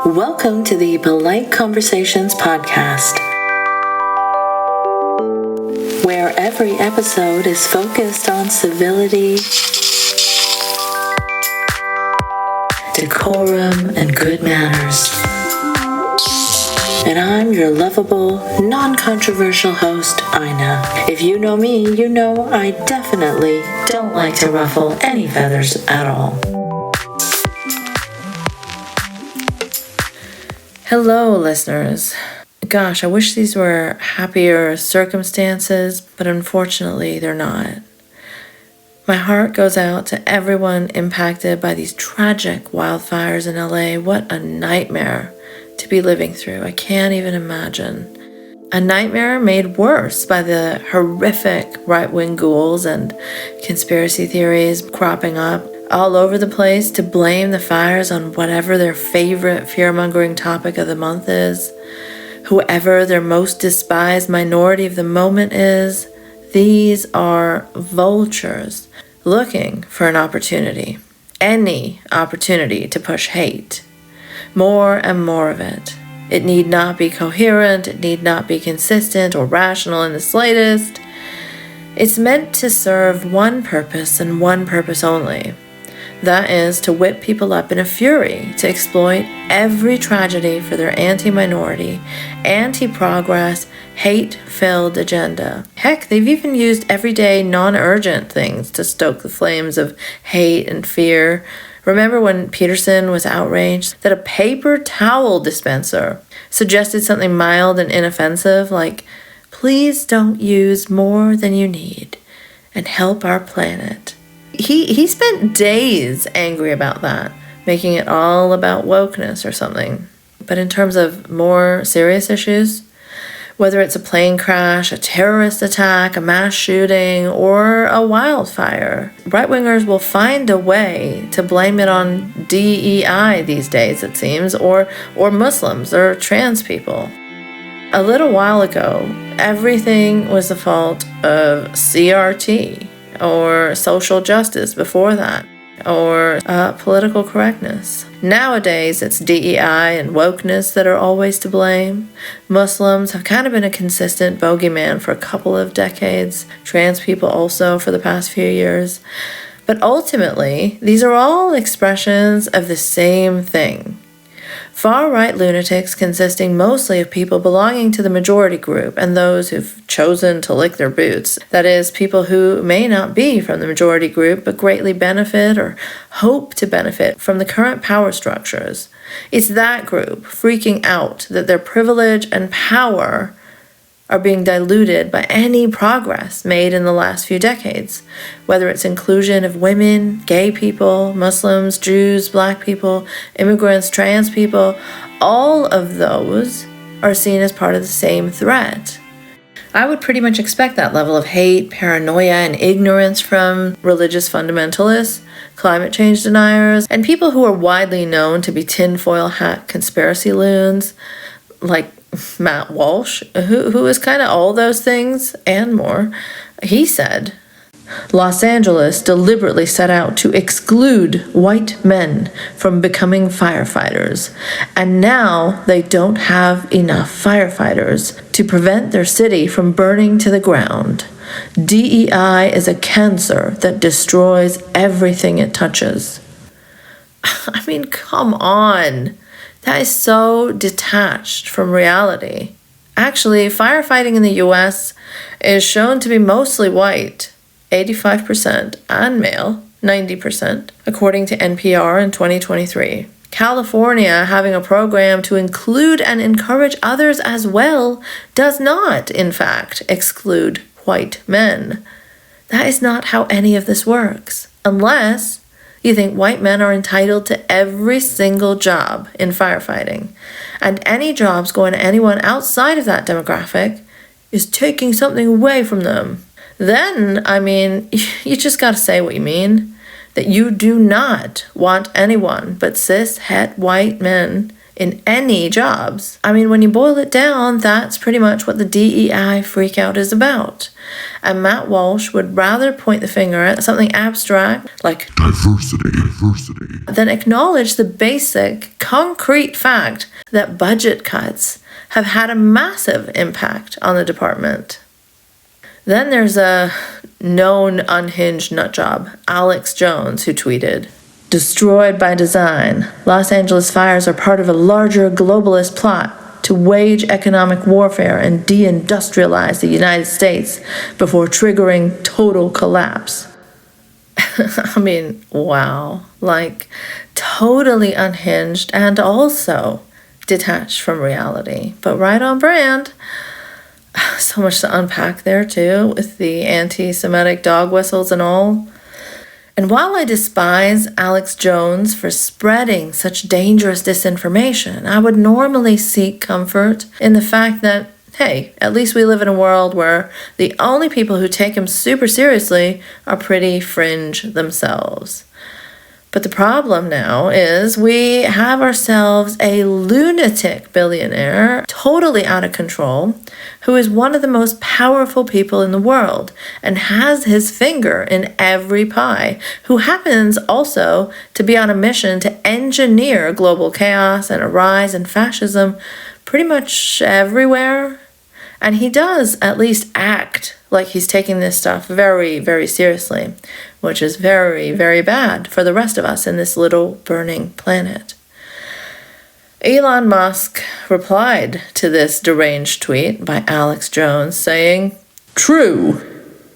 Welcome to the Polite Conversations podcast, where every episode is focused on civility, decorum, and good manners. And I'm your lovable, non-controversial host, Ina. If you know me, you know I definitely don't like to ruffle any feathers at all. Hello, listeners. Gosh, I wish these were happier circumstances, but unfortunately they're not. My heart goes out to everyone impacted by these tragic wildfires in LA. What a nightmare to be living through. I can't even imagine. A nightmare made worse by the horrific right-wing ghouls and conspiracy theories cropping up all over the place to blame the fires on whatever their favorite fear-mongering topic of the month is, whoever their most despised minority of the moment is. These are vultures looking for an opportunity, any opportunity to push hate. More and more of it. It need not be coherent, it need not be consistent or rational in the slightest. It's meant to serve one purpose and one purpose only. That is to whip people up in a fury, to exploit every tragedy for their anti-minority, anti-progress, hate-filled agenda. Heck, they've even used everyday, non-urgent things to stoke the flames of hate and fear. Remember when Peterson was outraged that a paper towel dispenser suggested something mild and inoffensive like, "Please don't use more than you need and help our planet." He spent days angry about that, making it all about wokeness or something. But in terms of more serious issues, whether it's a plane crash, a terrorist attack, a mass shooting, or a wildfire, right-wingers will find a way to blame it on DEI these days, it seems, or Muslims or trans people. A little while ago, everything was the fault of CRT, or social justice before that, or political correctness. Nowadays, it's DEI and wokeness that are always to blame. Muslims have kind of been a consistent bogeyman for a couple of decades. Trans people also for the past few years. But ultimately, these are all expressions of the same thing. Far-right lunatics consisting mostly of people belonging to the majority group and those who've chosen to lick their boots. That is, people who may not be from the majority group but greatly benefit or hope to benefit from the current power structures. It's that group freaking out that their privilege and power are being diluted by any progress made in the last few decades, whether it's inclusion of women, gay people, Muslims, Jews, black people, immigrants, trans people. All of those are seen as part of the same threat. I would pretty much expect that level of hate, paranoia, and ignorance from religious fundamentalists, climate change deniers, and people who are widely known to be tinfoil hat conspiracy loons, like Matt Walsh, who is kind of all those things and more. He said, "Los Angeles deliberately set out to exclude white men from becoming firefighters, and now they don't have enough firefighters to prevent their city from burning to the ground. DEI is a cancer that destroys everything it touches." I mean, come on. That is so detached from reality. Actually, firefighting in the US is shown to be mostly white, 85%, and male, 90%, according to NPR in 2023. California, having a program to include and encourage others as well, does not, in fact, exclude white men. That is not how any of this works, unless you think white men are entitled to every single job in firefighting, and any jobs going to anyone outside of that demographic is taking something away from them. Then, I mean, you just gotta say what you mean, that you do not want anyone but cis, het, white men in any jobs. I mean, when you boil it down, that's pretty much what the DEI freakout is about. And Matt Walsh would rather point the finger at something abstract like diversity than acknowledge the basic, concrete fact that budget cuts have had a massive impact on the department. Then there's a known unhinged nutjob, Alex Jones, who tweeted, "Destroyed by design, Los Angeles fires are part of a larger globalist plot to wage economic warfare and deindustrialize the United States before triggering total collapse." I mean, wow. Like, totally unhinged and also detached from reality, but right on brand. So much to unpack there too, with the anti-Semitic dog whistles and all. And while I despise Alex Jones for spreading such dangerous disinformation, I would normally seek comfort in the fact that, hey, at least we live in a world where the only people who take him super seriously are pretty fringe themselves. But the problem now is we have ourselves a lunatic billionaire, totally out of control, who is one of the most powerful people in the world and has his finger in every pie, who happens also to be on a mission to engineer global chaos and a rise in fascism pretty much everywhere. And he does at least act like he's taking this stuff very, very seriously, which is very, very bad for the rest of us in this little burning planet. Elon Musk replied to this deranged tweet by Alex Jones saying, "True."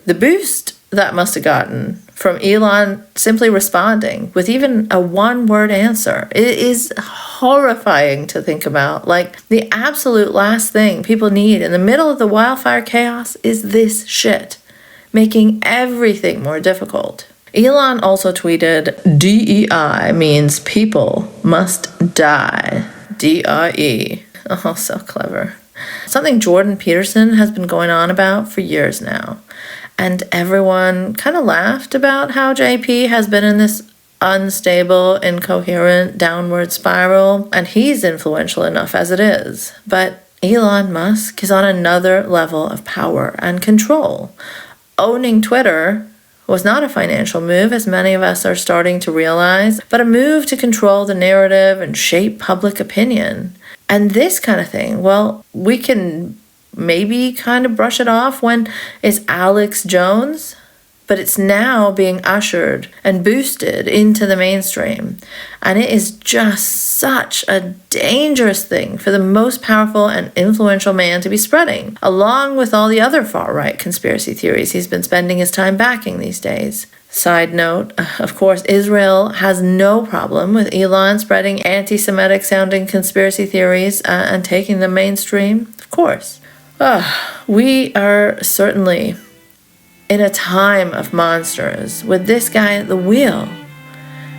The boost that must have gotten from Elon simply responding with even a one-word answer, it is horrifying to think about. Like, the absolute last thing people need in the middle of the wildfire chaos is this shit, making everything more difficult. Elon also tweeted, "DEI means people must die. DIE." Oh, so clever. Something Jordan Peterson has been going on about for years now. And everyone kind of laughed about how JP has been in this unstable, incoherent downward spiral, and he's influential enough as it is. But Elon Musk is on another level of power and control. Owning Twitter was not a financial move, as many of us are starting to realize, but a move to control the narrative and shape public opinion. And this kind of thing, well, we can maybe kind of brush it off when it's Alex Jones, but it's now being ushered and boosted into the mainstream. And it is just such a dangerous thing for the most powerful and influential man to be spreading, along with all the other far-right conspiracy theories he's been spending his time backing these days. Side note, of course, Israel has no problem with Elon spreading anti-Semitic sounding conspiracy theories and taking them mainstream. Of course. We are certainly in a time of monsters with this guy at the wheel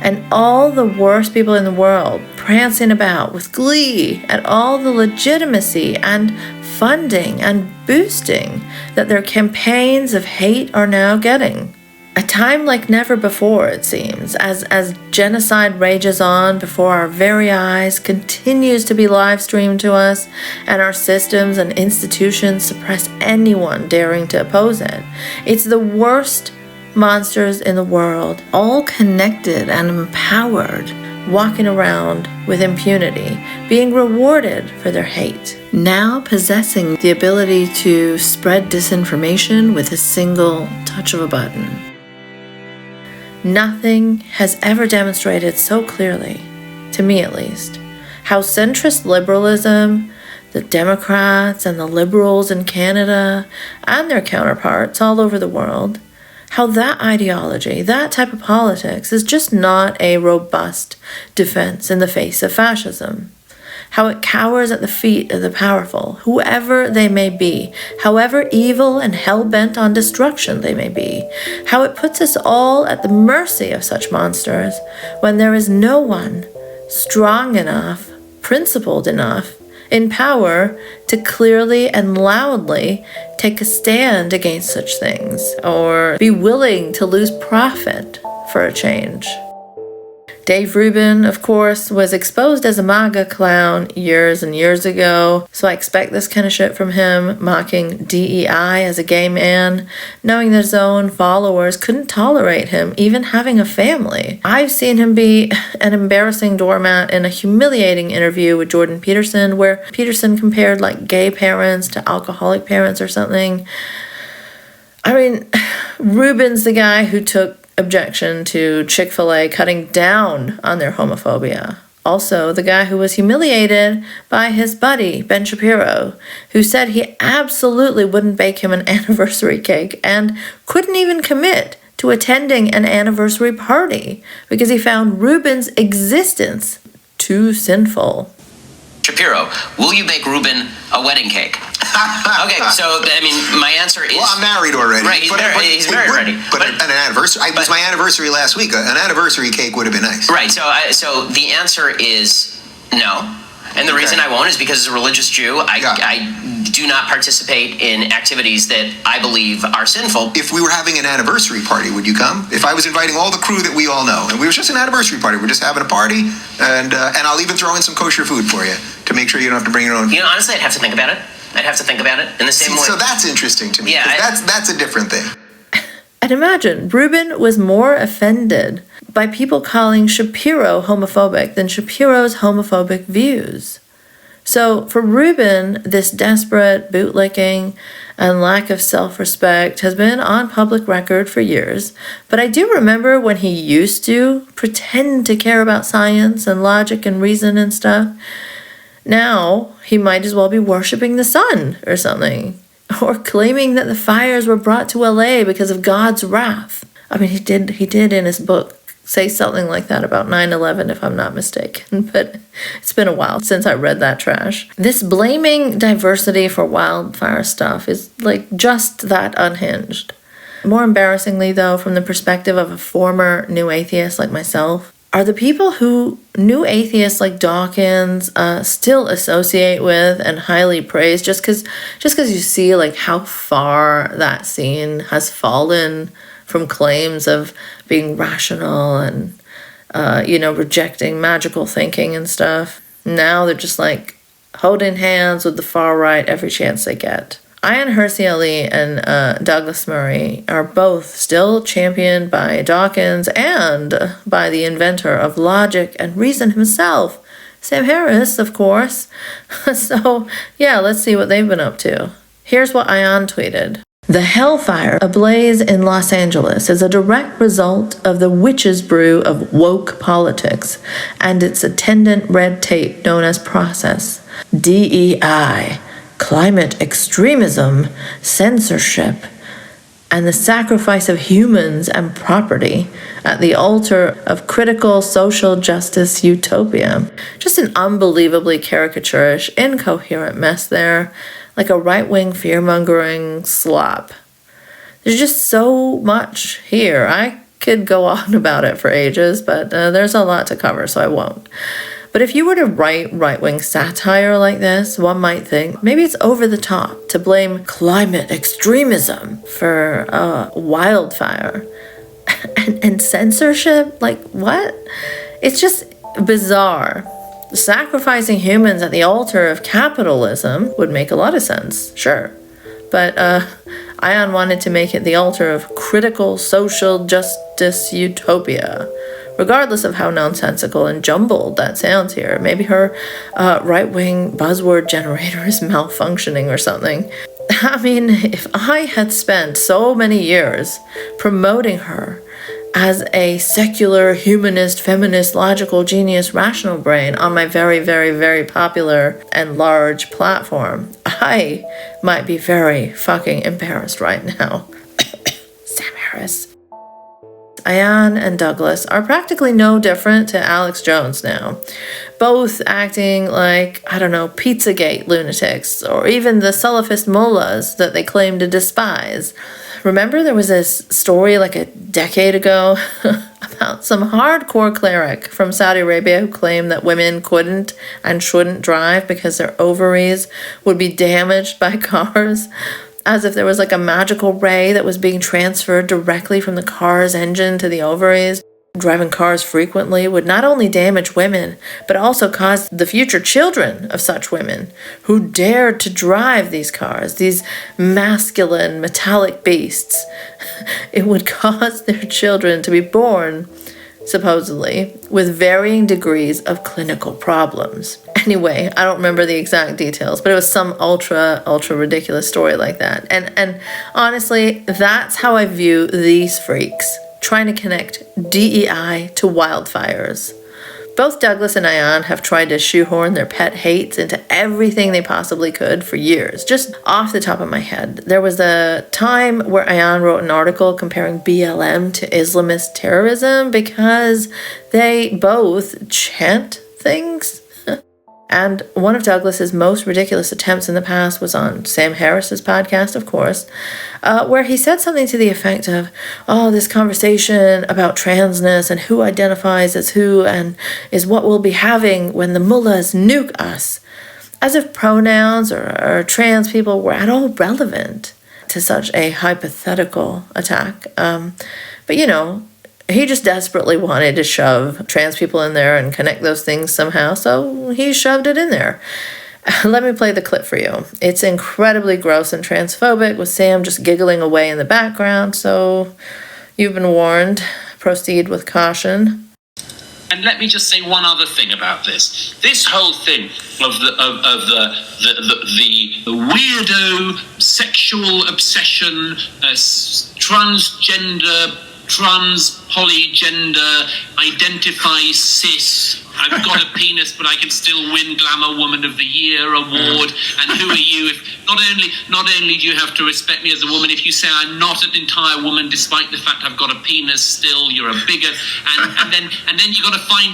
and all the worst people in the world prancing about with glee at all the legitimacy and funding and boosting that their campaigns of hate are now getting. A time like never before, it seems, as genocide rages on before our very eyes, continues to be live streamed to us, and our systems and institutions suppress anyone daring to oppose it. It's the worst monsters in the world, all connected and empowered, walking around with impunity, being rewarded for their hate, now possessing the ability to spread disinformation with a single touch of a button. Nothing has ever demonstrated so clearly, to me at least, how centrist liberalism, the Democrats and the liberals in Canada, and their counterparts all over the world, how that ideology, that type of politics, is just not a robust defense in the face of fascism. How it cowers at the feet of the powerful, whoever they may be, however evil and hell-bent on destruction they may be. How it puts us all at the mercy of such monsters when there is no one strong enough, principled enough, in power to clearly and loudly take a stand against such things or be willing to lose profit for a change. Dave Rubin, of course, was exposed as a MAGA clown years and years ago, so I expect this kind of shit from him, mocking DEI as a gay man, knowing that his own followers couldn't tolerate him, even having a family. I've seen him be an embarrassing doormat in a humiliating interview with Jordan Peterson, where Peterson compared like gay parents to alcoholic parents or something. I mean, Rubin's the guy who took objection to Chick-fil-A cutting down on their homophobia. Also, the guy who was humiliated by his buddy, Ben Shapiro, who said he absolutely wouldn't bake him an anniversary cake and couldn't even commit to attending an anniversary party because he found Rubin's existence too sinful. Shapiro, will you bake Rubin a wedding cake? Okay, so, I mean, my answer is... Well, I'm married already. Right, he's married already. But an anniversary... It was my anniversary last week. An anniversary cake would have been nice. Right, so the answer is no. And the reason I won't is because as a religious Jew, I do not participate in activities that I believe are sinful. If we were having an anniversary party, would you come? If I was inviting all the crew that we all know, and we were just an anniversary party, we're just having a party, and I'll even throw in some kosher food for you to make sure you don't have to bring your own. You know, honestly, I'd have to think about it. In the same way. So that's interesting to me. Yeah, that's a different thing. And imagine, Rubin was more offended by people calling Shapiro homophobic than Shapiro's homophobic views. So for Rubin, this desperate bootlicking and lack of self-respect has been on public record for years. But I do remember when he used to pretend to care about science and logic and reason and stuff. Now he might as well be worshiping the sun or something. Or claiming that the fires were brought to LA because of God's wrath. I mean, he did in his book say something like that about 9/11, if I'm not mistaken. But it's been a while since I read that trash. This blaming diversity for wildfire stuff is like just that unhinged. More embarrassingly, though, from the perspective of a former new atheist like myself, are the people who new atheists like Dawkins still associate with and highly praise just because you see like how far that scene has fallen from claims of being rational and rejecting magical thinking and stuff. Now they're just like holding hands with the far right every chance they get. Ayaan Hirsi Ali and Douglas Murray are both still championed by Dawkins and by the inventor of logic and reason himself, Sam Harris, of course. So, yeah, let's see what they've been up to. Here's what Ayaan tweeted. The hellfire ablaze in Los Angeles is a direct result of the witch's brew of woke politics and its attendant red tape known as process. DEI. Climate extremism, censorship, and the sacrifice of humans and property at the altar of critical social justice utopia. Just an unbelievably caricaturish, incoherent mess there, like a right-wing fear-mongering slop. There's just so much here. I could go on about it for ages, but there's a lot to cover, so I won't. But if you were to write right-wing satire like this, one might think maybe it's over the top to blame climate extremism for wildfire. and censorship? Like, what? It's just bizarre. Sacrificing humans at the altar of capitalism would make a lot of sense, sure. But Ayaan wanted to make it the altar of critical social justice utopia. Regardless of how nonsensical and jumbled that sounds here, maybe her right-wing buzzword generator is malfunctioning or something. I mean, if I had spent so many years promoting her as a secular, humanist, feminist, logical genius, rational brain on my very, very, very popular and large platform, I might be very fucking embarrassed right now. Sam Harris. Ayaan and Douglas are practically no different to Alex Jones now, both acting like, Pizzagate lunatics, or even the Salafist mullahs that they claim to despise. Remember there was this story like a decade ago about some hardcore cleric from Saudi Arabia who claimed that women couldn't and shouldn't drive because their ovaries would be damaged by cars? As if there was like a magical ray that was being transferred directly from the car's engine to the ovaries. driving cars frequently would not only damage women, but also cause the future children of such women who dared to drive these cars, these masculine, metallic beasts. It would cause their children to be born, supposedly, with varying degrees of clinical problems. Anyway, I don't remember the exact details, but it was some ultra ridiculous story like that. And honestly, that's how I view these freaks, trying to connect DEI to wildfires. Both Douglas and Ayaan have tried to shoehorn their pet hates into everything they possibly could for years. Just off the top of my head, there was a time where Ayaan wrote an article comparing BLM to Islamist terrorism because they both chant things. And one of Douglas's most ridiculous attempts in the past was on Sam Harris's podcast, of course, where he said something to the effect of, this conversation about transness and who identifies as who and is what we'll be having when the mullahs nuke us, as if pronouns or trans people were at all relevant to such a hypothetical attack. But he just desperately wanted to shove trans people in there and connect those things somehow, so he shoved it in there. Let me play the clip for you. It's incredibly gross and transphobic, with Sam just giggling away in the background, so you've been warned. Proceed with caution. And let me just say one other thing about this. This whole thing of the weirdo sexual obsession, transgender, trans, polygender, identify cis, I've got a penis but I can still win Glamour Woman of the Year award, and who are you if not only do you have to respect me as a woman, if you say I'm not an entire woman despite the fact I've got a penis still, you're a bigot, and then you got to find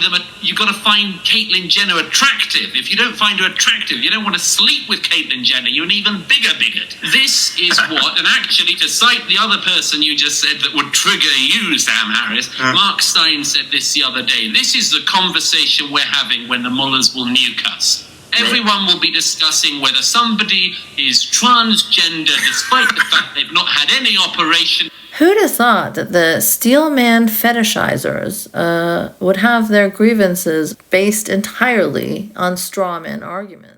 Caitlyn Jenner attractive. If you don't find her attractive, you don't want to sleep with Caitlyn Jenner, you're an even bigger bigot. This is what, and actually to cite the other person you just said that would trigger you, Sam Harris, Mark Stein said this the other day. This is the conversation we're having when the mullahs will nuke us. Everyone will be discussing whether somebody is transgender despite the fact they've not had any operation. Who'd have thought that the Steelman fetishizers would have their grievances based entirely on strawman arguments?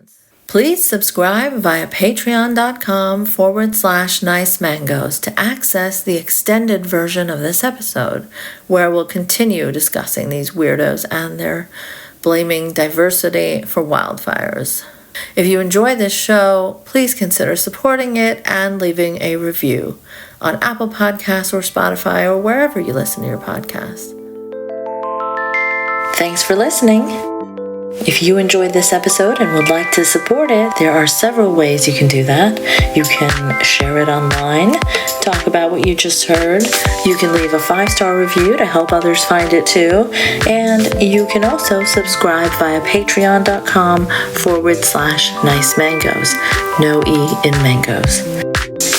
Please subscribe via patreon.com/nicemangoes to access the extended version of this episode, where we'll continue discussing these weirdos and their blaming diversity for wildfires. If you enjoy this show, please consider supporting it and leaving a review on Apple Podcasts or Spotify or wherever you listen to your podcasts. Thanks for listening. If you enjoyed this episode and would like to support it, there are several ways you can do that. You can share it online, talk about what you just heard. You can leave a 5-star review to help others find it too. And you can also subscribe via patreon.com/nicemangoes. No E in mangoes.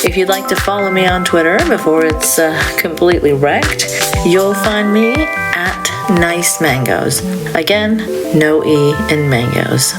If you'd like to follow me on Twitter before it's completely wrecked, you'll find me at Nice Mangoes. Again, no E in mangoes.